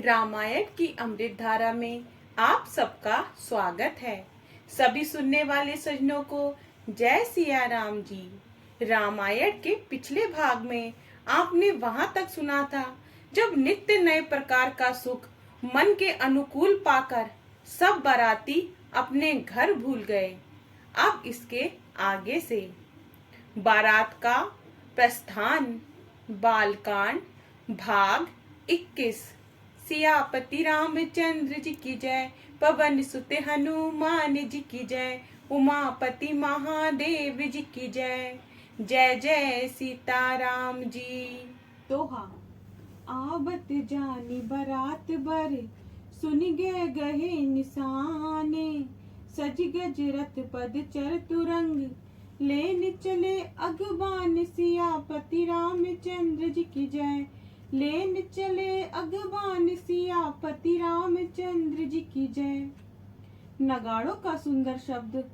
रामायण की अमृत धारा में आप सबका स्वागत है। सभी सुनने वाले सज्जनों को जय सिया राम जी। रामायण के पिछले भाग में आपने वहां तक सुना था जब नित्य नए प्रकार का सुख मन के अनुकूल पाकर सब बाराती अपने घर भूल गए। अब इसके आगे से बारात का प्रस्थान, बालकांड, भाग 21। सियापति रामचंद्र जी की जय, पवन सुत हनुमान जी की जय, उमापति महादेव जी की जय। जय जय सीताराम जी। दोहा। आवत जानी बरात बर, सुन गए निशाने, सज गज रथ पद चर तुरंग, लेन चले अगवान। सियापति रामचंद्र जी की जय, लेन चले अगवान। सियापति रामचंद्र जी की जय। नगाड़ों का सुंदर शब्द,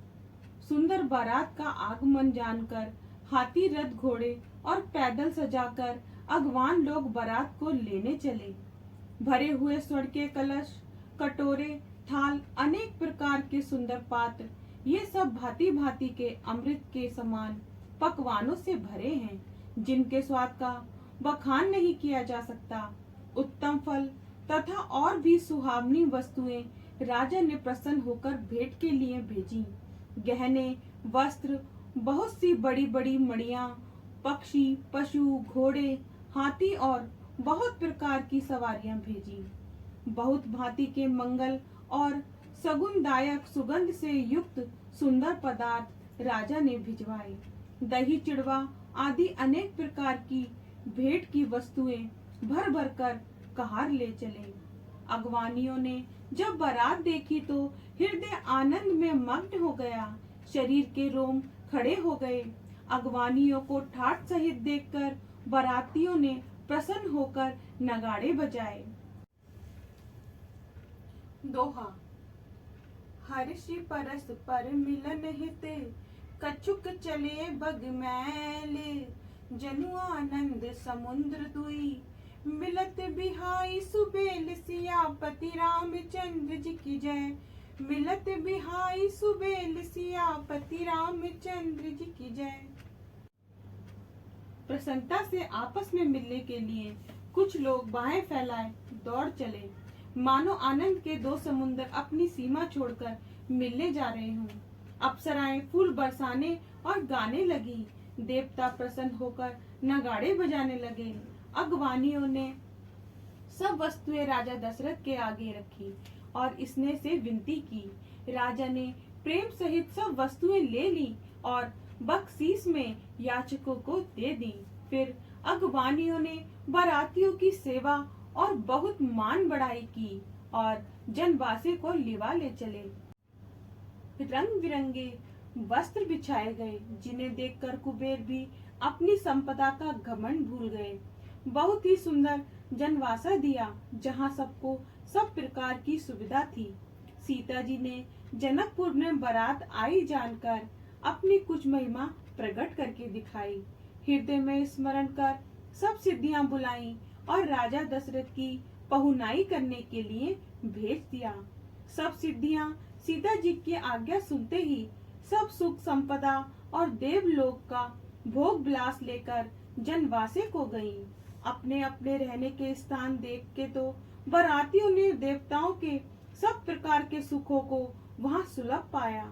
सुंदर बारात का आगमन जानकर हाथी, रथ, घोड़े और पैदल सजाकर अगवान लोग बारात को लेने चले। भरे हुए स्वर्ण के कलश, कटोरे, थाल, अनेक प्रकार के सुंदर पात्र, ये सब भांति भांति के अमृत के समान पकवानों से भरे हैं, जिनके स्वाद का बखान नहीं किया जा सकता। उत्तम फल तथा और भी सुहावनी वस्तुएं राजा ने प्रसन्न होकर भेंट के लिए भेजी। गहने, वस्त्र, बहुत सी बड़ी बड़ी मणियां, पक्षी, पशु, घोड़े, हाथी और बहुत प्रकार की सवारियां भेजी। बहुत भांति के मंगल और सगुनदायक सुगंध से युक्त सुंदर पदार्थ राजा ने भिजवाए। दही, चिड़वा आदि अनेक प्रकार की भेंट की वस्तुएं भर भर कर कहार ले चले। अगवानियों ने जब बारात देखी तो हृदय आनंद में मग्न हो गया, शरीर के रोम खड़े हो गए। अगवानियों को ठाट सहित देखकर बारातियों ने प्रसन्न होकर नगाड़े बजाए। दोहा। हर्षि परस पर मिलन हिते, कछुक चले बग मैले, जनु आनंद समुद्र दुई, मिलत बिहाई सुबेल। सियापति रामचंद्र जी की जय, मिलत बिहाई सुबेल। सियापति रामचंद्र जी की जय। प्रसन्नता से आपस में मिलने के लिए कुछ लोग बाहें फैलाए दौड़ चले, मानो आनंद के दो समुद्र अपनी सीमा छोड़कर मिलने जा रहे हों। अप्सराएं फूल बरसाने और गाने लगी, देवता प्रसन्न होकर नगाड़े बजाने लगे। अगवानियों ने सब वस्तुएं राजा दशरथ के आगे रखी और इसने से विनती की। राजा ने प्रेम सहित सब वस्तुएं ले ली और बख्शीश में याचकों को दे दी। फिर अगवानियों ने बारातियों की सेवा और बहुत मान बढ़ाई की और जनवासे को लिवा ले चले। रंग बिरंगे वस्त्र बिछाए गए, जिन्हें देखकर कुबेर भी अपनी संपदा का घमंड भूल गए। बहुत ही सुंदर जनवासा दिया, जहाँ सबको सब प्रकार की सुविधा थी। सीता जी ने जनकपुर में बारात आई जानकर अपनी कुछ महिमा प्रकट करके दिखाई। हृदय में स्मरण कर सब सिद्धियां बुलाई और राजा दशरथ की पहुनाई करने के लिए भेज दिया। सब सिद्धियां सीता जी की आज्ञा सुनते ही सब सुख संपदा और देवलोक का भोग विलास लेकर जनवासे को गईं। अपने अपने रहने के स्थान देख के तो बारातियों ने देवताओं के सब प्रकार के सुखों को वहां सुलभ पाया।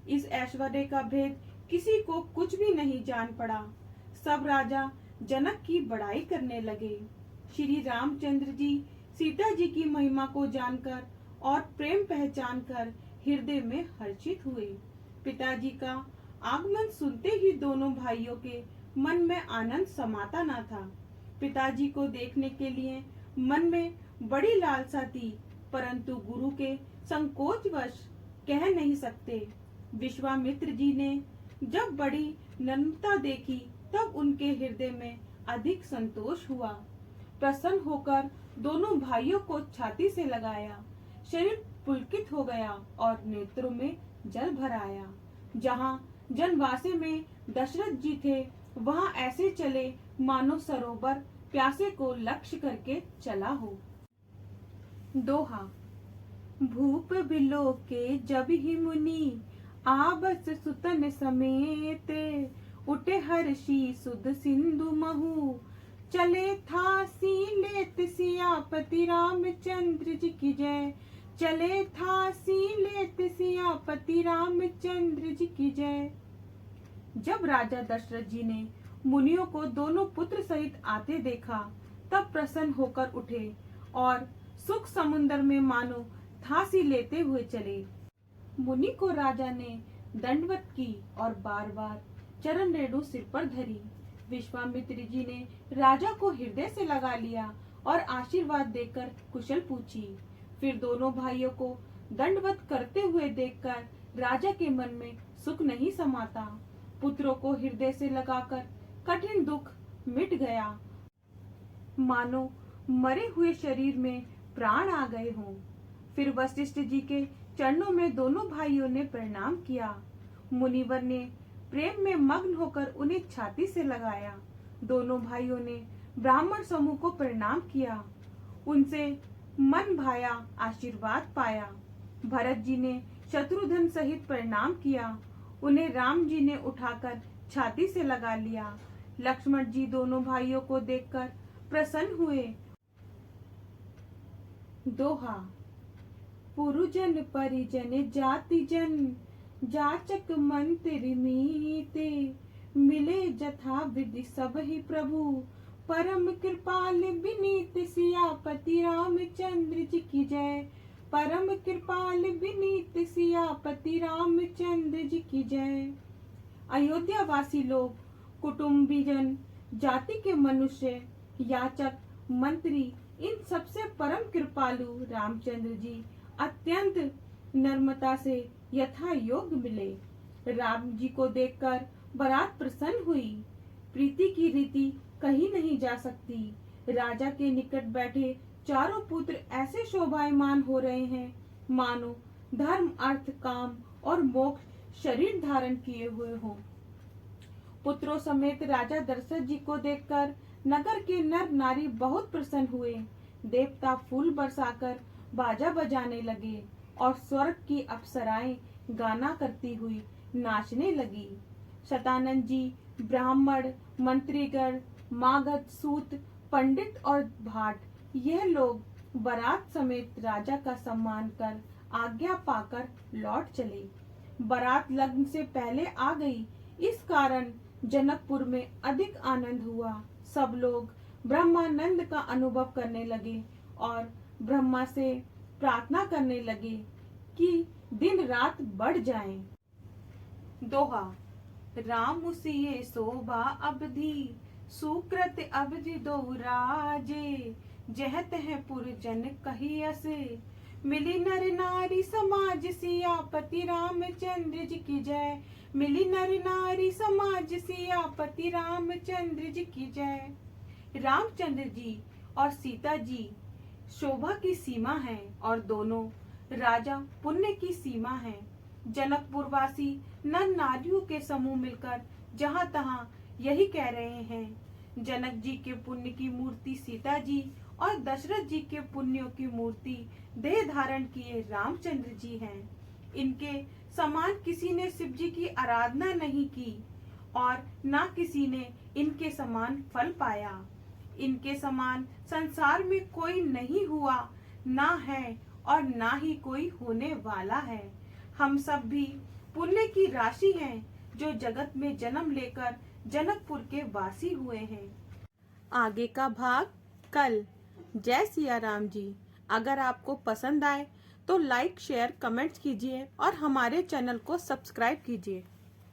इस ऐश्वर्य का भेद किसी को कुछ भी नहीं जान पड़ा। सब राजा जनक की बड़ाई करने लगे। श्री रामचंद्र जी सीता जी की महिमा को जानकर और प्रेम पहचान कर हृदय में हर्षित हुए। पिताजी का आगमन सुनते ही दोनों भाइयों के मन में आनंद समाता न था। पिताजी को देखने के लिए मन में बड़ी लालसा थी, परंतु गुरु के संकोचवश कह नहीं सकते। विश्वामित्र जी ने जब बड़ी नम्रता देखी तब उनके हृदय में अधिक संतोष हुआ। प्रसन्न होकर दोनों भाइयों को छाती से लगाया, शरीर पुलकित हो गया और नेत्रों में जल भर आया। जहाँ जनवासे में दशरथ जी थे, वहाँ ऐसे चले मानो सरोवर प्यासे को लक्ष्य करके चला हो। दोहा। भूप बिलोके जब ही मुनि आबस सुतन समेते, उठे हर्षि सुध सिंधु महु, चले था सी लेत सियापति रामचंद्र जी की जय। चले था सी लेत सियापति रामचंद्र जी की जय। जब राजा दशरथ जी ने मुनियों को दोनों पुत्र सहित आते देखा, तब प्रसन्न होकर उठे और सुख समुद्र में मानो थासी लेते हुए चले। मुनि को राजा ने दंडवत की और बार बार चरण रेणु सिर पर धरी। विश्वामित्र जी ने राजा को हृदय से लगा लिया और आशीर्वाद देकर कुशल पूछी। फिर दोनों भाइयों को दंडवत करते हुए देखकर राजा के मन में सुख नहीं समाता। पुत्रों को हृदय से लगाकर कठिन दुख मिट गया, मानो मरे हुए शरीर में प्राण आ गए हों। फिर वशिष्ठ जी के चरणों में दोनों भाइयों ने प्रणाम किया। मुनिवर ने प्रेम में मग्न होकर उन्हें छाती से लगाया। दोनों भाइयों ने ब्राह्मण समूह को प्रणाम किया, उनसे मन भाया आशीर्वाद पाया। भरत जी ने शत्रुघ्न सहित प्रणाम किया, उन्हें राम जी ने उठाकर छाती से लगा लिया। लक्ष्मण जी दोनों भाइयों को देखकर प्रसन्न हुए। दोहा। पुरुजन परिजन जाति जन, जाचक मंत्री मीते, मिले जथा विधि सब ही प्रभु, परम कृपाल विनीत सियापति रामचंद्र जी की जय। परम कृपाल विनीत सियापति रामचंद्र जी की जय। अयोध्या वासी लोग, कुटुंबीजन, जाति के मनुष्य, याचक, मंत्री, इन सबसे परम कृपालु रामचंद्र जी अत्यंत नम्रता से यथा योग्य मिले। राम जी को देखकर बारात प्रसन्न हुई। प्रीति की रीति कहीं नहीं जा सकती। राजा के निकट बैठे चारों पुत्र ऐसे शोभायमान हो रहे हैं, मानो धर्म, अर्थ, काम और मोक्ष शरीर धारण किए हुए हों। पुत्रों समेत राजा दशरथ जी को देखकर नगर के नर नारी बहुत प्रसन्न हुए। देवता फूल बरसाकर बाजा बजाने लगे और स्वर्ग की अप्सराएं गाना करती हुई नाचने लगी। शतानंद जी, ब्राह्मण, मंत्रीगण, मागध, सूत, पंडित और भाट, यह लोग बारात समेत राजा का सम्मान कर आज्ञा पाकर लौट चले। बारात लग्न से पहले आ गई, इस कारण जनकपुर में अधिक आनंद हुआ। सब लोग ब्रह्मानंद का अनुभव करने लगे और ब्रह्मा से प्रार्थना करने लगे कि दिन रात बढ़ जाएं। दोहा। राम सिए शोभा अवधि, सुकृत अवधि दो राजे, जहत है पुरजन कहियसे, मिली नर नारी समाज सियापति रामचंद्र जी की जय। मिली नर नारी समाज सियापति रामचंद्र जी की जय। रामचंद्र जी और सीता जी शोभा की सीमा है और दोनों राजा पुण्य की सीमा है। जनकपुर वासी नर नारियों के समूह मिलकर जहाँ तहाँ यही कह रहे हैं। जनक जी के पुण्य की मूर्ति सीता जी और दशरथ जी के पुण्यों की मूर्ति देह धारण किए रामचंद्र जी हैं। इनके समान किसी ने शिव जी की आराधना नहीं की और ना किसी ने इनके समान फल पाया। इनके समान संसार में कोई नहीं हुआ, ना है और ना ही कोई होने वाला है। हम सब भी पुण्य की राशि हैं, जो जगत में जन्म लेकर जनकपुर के वासी हुए हैं। आगे का भाग कल। जय सिया राम जी। अगर आपको पसंद आए तो लाइक, शेयर, कमेंट्स कीजिए और हमारे चैनल को सब्सक्राइब कीजिए।